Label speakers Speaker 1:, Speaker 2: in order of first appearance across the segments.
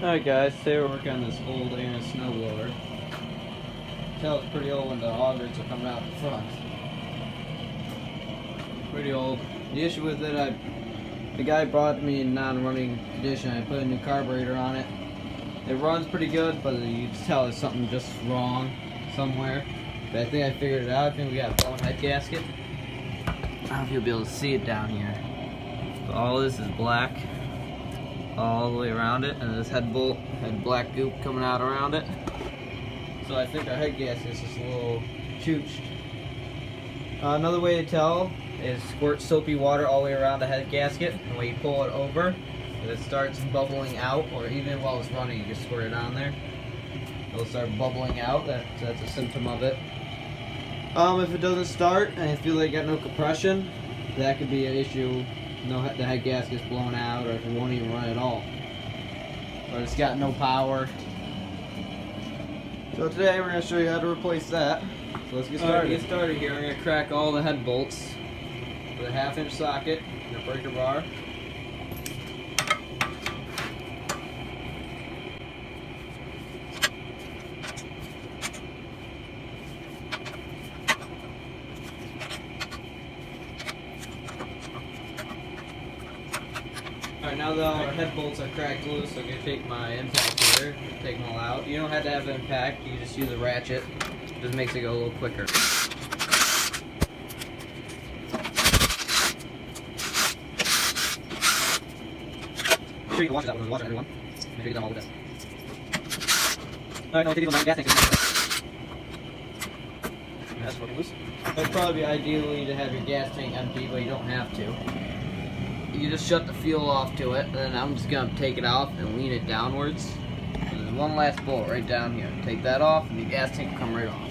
Speaker 1: Alright guys, today we're working on this old Aaron snowblower. Tell it's pretty old when the augers are coming out the front. Pretty old. The issue with it, the guy brought it me in non-running condition. I put a new carburetor on it. It runs pretty good, but you can tell there's something just wrong somewhere. But I think I figured it out. I think we got a blown head gasket. I don't know if you'll be able to see it down here. But all this is black all the way around it, and this head bolt had black goop coming out around it. So I think our head gasket is just a little chooched. Another way to tell is squirt soapy water all the way around the head gasket, and when you pull it over, if it starts bubbling out, or even while it's running, you just squirt it on there, it'll start bubbling out. That's a symptom of it. If it doesn't start and you feel like you got no compression, that could be an issue. The head gasket's blown out, or if it won't even run at all, or it's got no power. So today we're going to show you how to replace that. So let's get started. To get started here, I'm going to crack all the head bolts with a 1/2-inch socket and a breaker bar. Alright, now that all our head bolts are cracked loose, I'm going to take my impact here, take them all out. You don't have to have an impact, you just use a ratchet. It just makes it go a little quicker. Make sure you can watch that one, watch everyone. Make sure you get them all with this. Alright, now take these on my gas tank. That's working loose. It'd probably be ideally to have your gas tank empty, but you don't have to. You just shut the fuel off to it, and then I'm just going to take it off and lean it downwards. And there's one last bolt right down here. Take that off, and the gas tank will come right off.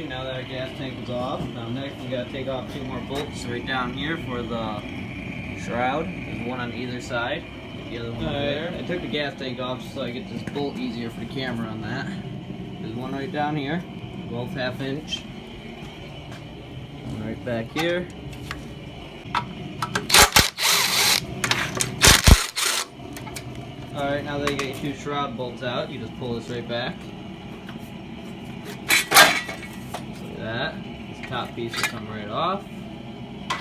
Speaker 1: Now that our gas tank is off, now next we got to take off 2 more bolts right down here for the shroud. There's one on either side. The other one over there. I took the gas tank off so I get this bolt easier for the camera on that. There's one right down here, both 1/2 inch. One right back here. Alright, now that you get your 2 shroud bolts out, you just pull this right back. That. This top piece will come right off.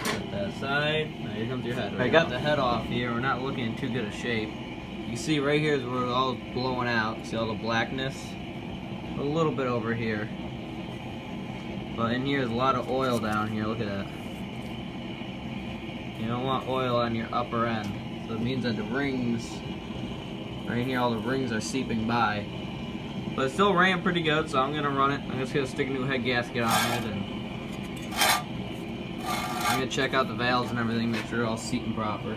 Speaker 1: Set that aside. Now here comes your head. I got the head off here. We're not looking in too good a shape. You can see right here is where it's all blowing out. See all the blackness? A little bit over here. But in here is a lot of oil down here. Look at that. You don't want oil on your upper end. So it means that the rings, right here, all the rings are seeping by. But it still ran pretty good, so I'm going to run it. I'm just going to stick a new head gasket on it, and I'm going to check out the valves and everything, make sure they're all seating proper.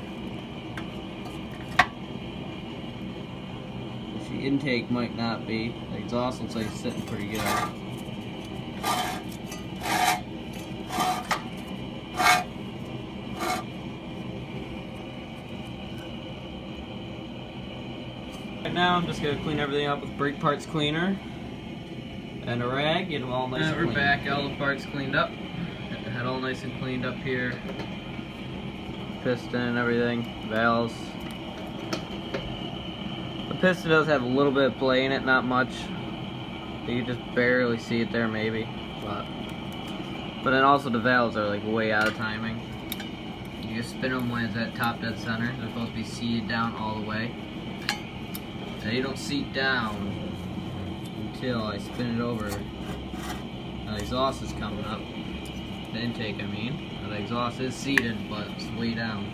Speaker 1: The intake might not be. The exhaust looks like it's sitting pretty good. Right now I'm just going to clean everything up with brake parts cleaner and a rag, get them all nice and clean. We're back, all the parts cleaned up. Got the head all nice and cleaned up here. Piston and everything, valves. The piston does have a little bit of play in it, not much. You can just barely see it there maybe. But then also the valves are like way out of timing. You just spin them when it's at top dead center. They're supposed to be seated down all the way. They don't seat down until I spin it over. Now the exhaust is coming up. The intake, I mean. Now the exhaust is seated, but it's way down.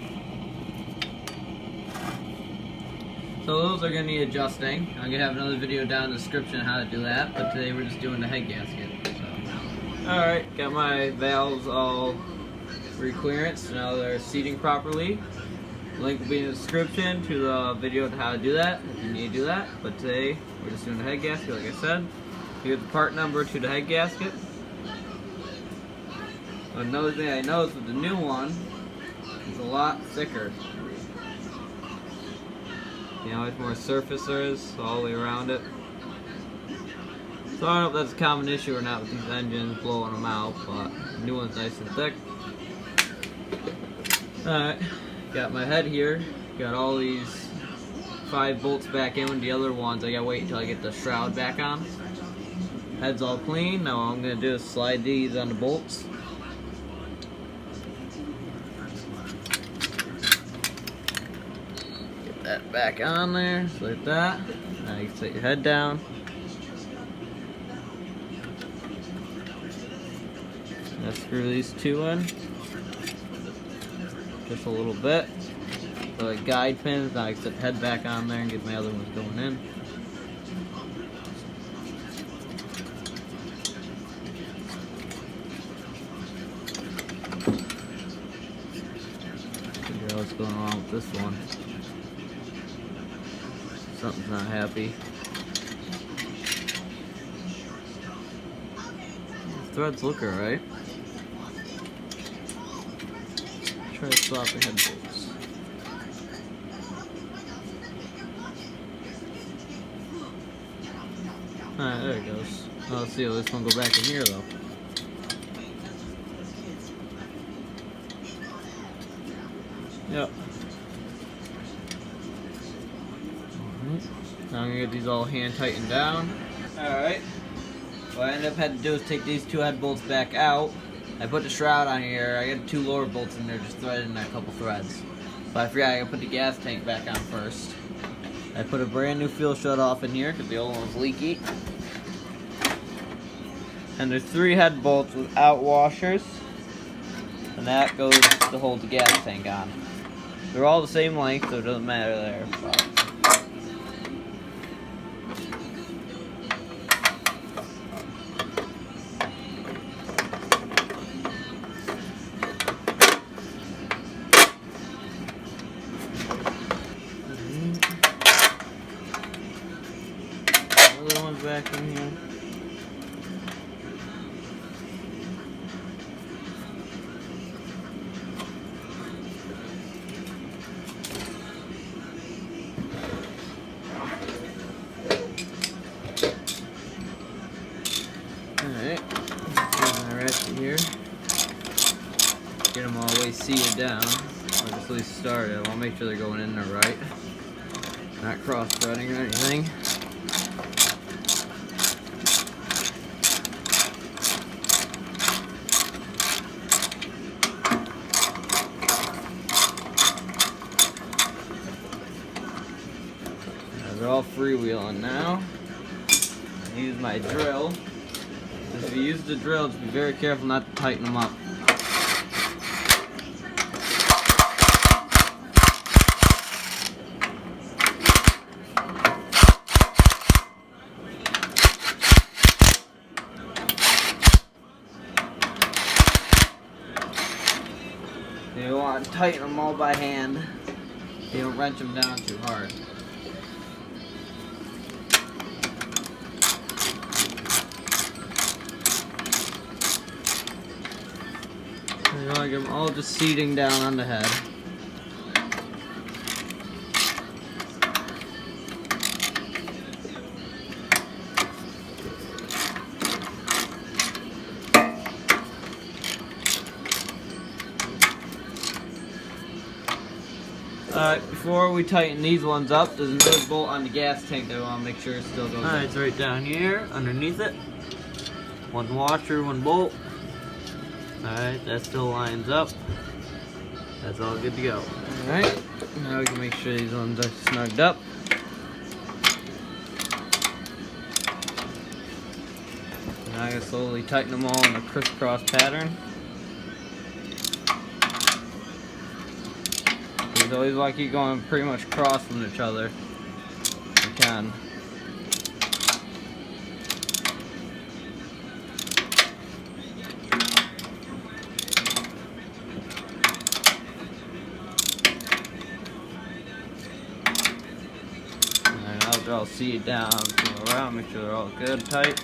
Speaker 1: So those are going to need adjusting. I'm going to have another video down in the description on how to do that, but today we're just doing the head gasket. So. Alright, got my valves all re-clearance. Now they're seating properly. Link will be in the description to the video on how to do that, if you need to do that. But today, we're just doing the head gasket, like I said. Here's the part number to the head gasket. Another thing I noticed with the new one, it's a lot thicker. You know how much more surface there is all the way around it. So I don't know if that's a common issue or not with these engines blowing them out, but the new one's nice and thick. Alright, got my head here. Got all these 5 bolts back in with the other ones. I gotta wait until I get the shroud back on. Head's all clean. Now all I'm gonna do is slide these on the bolts. Get that back on there, just like that. Now you can set your head down. Now screw these 2 in. Just a little bit. So like guide pins. Now I can set the head back on there and get my other ones going in. Figure out what's going on with this one. Something's not happy. The threads look alright. Try to swap the head bolts. Alright, there it goes. Let's see how this one go back in here though. Yep. Now I'm gonna get these all hand tightened down. Alright. What I ended up had to do is take these 2 head bolts back out. I put the shroud on here. I got 2 lower bolts in there, just threaded in a couple threads. But I forgot I gotta put the gas tank back on first. I put a brand new fuel shut off in here because the old one was leaky. And there's 3 head bolts without washers. And that goes to hold the gas tank on. They're all the same length, so it doesn't matter there. But other one's back in here. Alright, here's my ratchet here. Get them all the way seated down. Or just at least started. I want to make sure they're going in there right. Not cross-threading or anything. They're all freewheeling now. I use my drill. If you use the drill, just be very careful not to tighten them up. You want to tighten them all by hand. You don't wrench them down too hard. You want to get them all just seating down on the head. Alright, before we tighten these ones up, there's another bolt on the gas tank that I want to make sure it still goes in. Alright, it's right down here, underneath it. 1 washer, 1 bolt. Alright, that still lines up. That's all good to go. Alright, now we can make sure these ones are snugged up. Now I can slowly tighten them all in a crisscross pattern. You always want to keep going pretty much across from each other if you can. And after I'll see it down, go around, make sure they're all good, tight.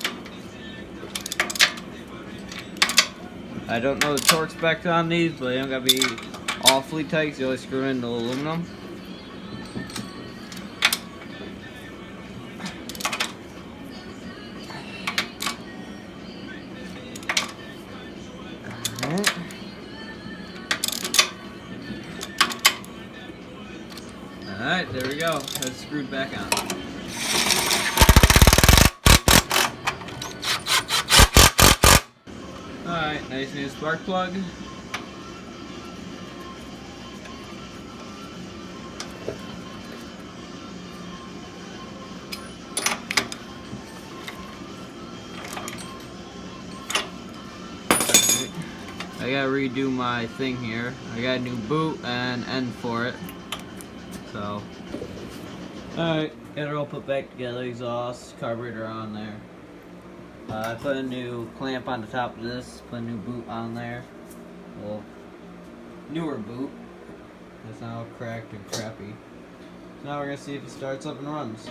Speaker 1: I don't know the torque specs on these, but they don't gotta be awfully tight, so you always screw in the aluminum. Alright, there we go. That's screwed back on. Alright, nice new spark plug. I gotta redo my thing here. I got a new boot and end for it. So, alright, got it all put back together. Exhaust, carburetor on there. I put a new clamp on the top of this, put a new boot on there. Well, newer boot. It's now cracked and crappy. So now we're gonna see if it starts up and runs.